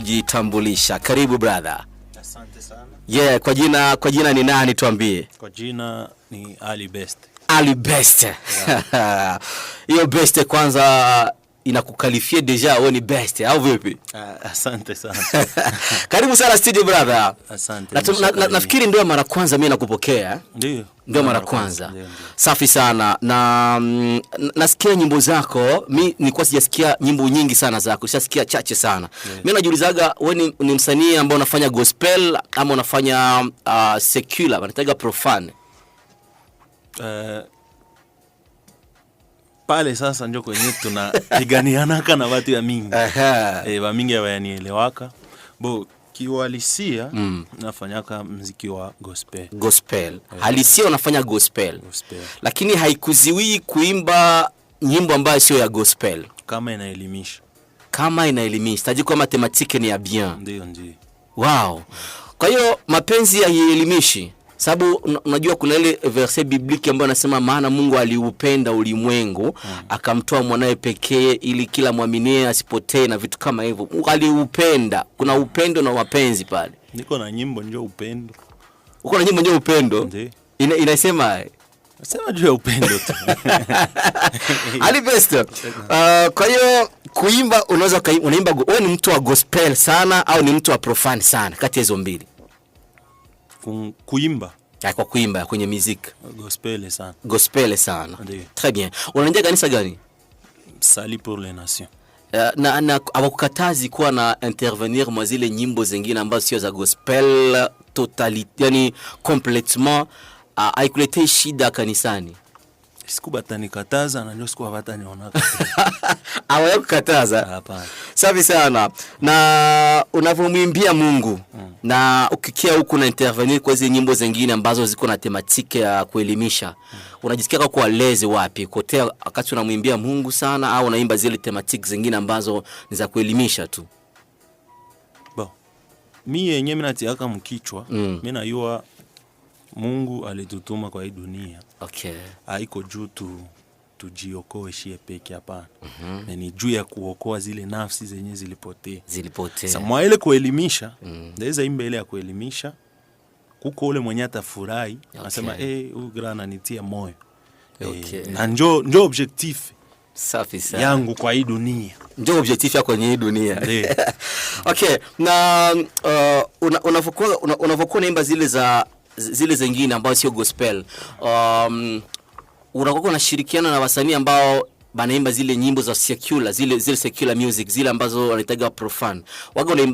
kujitambulisha. Karibu brother. Asante sana. Yeah, kwa jina ni nani tuambie? Kwa jina ni Ali Best. Ali Best. Hiyo Best kwanza inakukalifia deja wewe ni best au vipi? Asante sana. Karibu sana studio brother. Asante. Nafikiri ndio mara kwanza mimi nakupokea. Ndio mara kwanza. Safi sana. Na nasikia nyimbo zako, mimi nilikuwa sijasikia nyimbo nyingi sana zako, sijasikia chache sana. Mimi najiulizaga wewe ni msanii ambaye unafanya gospel ama unafanya secular, wanataka profane? Pale sasa ndio kwenye tunapiganiana na watu ya mingi. Wa mingi hawanielewaka. Kiuhalisia nafanyaka muziki wa gospel. Halisia unafanya gospel. Lakini haikuziwi kuimba nyimbo ambayo sio ya gospel. Kama inaelimisha. Taji kwa matematiki ni ya bien. Ndio. Wow. Kwa hiyo mapenzi haielimishi. Sababu unajua kuna ile verset biblique ambayo inasema maana Mungu aliupenda ulimwengu akamtoa mwanae pekee ili kila muaminie asipotee na vitu kama hivyo. Mungu aliupenda. Kuna upendo na mapenzi pale. Niko na nyimbo ndio upendo. Uko na nyimbo ndio upendo? Ndio. Inasema juu ya upendo tu. Ali Best. Kwa hiyo kuimba unaweza unaimba, wewe ni mtu wa gospel sana au ni mtu wa profane sana kati hizo mbili? Kuimba. Kwa kuimba kwenye muziki. Gospel sana. Très bien. Unaingia kanisa gani? Salut pour les nations. Na hawakukatazi kuwa na intervenir mwa zile nyimbo zingine ambazo sio za gospel yani complètement, haikuletei shida kanisani? Sikubanikataza na ndio sikubataniona. Hawakukataza? Hapana. Safi sana. Na unavomwimbia Mungu na ukikia huku na intervenir kwa hizo nyimbo zingine ambazo ziko na tematiki ya kuelimisha, unajisikia kwa lezi wapi? Kotea wakati unamwimbia Mungu sana au unaimba zile tematiki zingine ambazo ni za kuelimisha tu? Mimi yenyewe natiaka mkichwa, mimi najua Mungu alitutuma kwa hii dunia. Haiko juu tujiokoe shie peke hapana. Ni juu ya kuokoa zile nafsi zenye zilipotea. Sasa mwa ile kuelimisha, ndaweza imba ile ya kuelimisha. Kuko ule mwenye atafurahi, anasema huyu grana ananitia moyo. Na ndio objectif. Safi sana. Yangu kwa hii dunia. Ndio objectif yako kwenye hii dunia. Na unavokuwa naimba zile zingine ambazo sio gospel, unakuwa unashirikiana na wasanii ambao banaimba zile nyimbo za secular, zile secular music, zile ambazo wanataga profane. Waga unaimba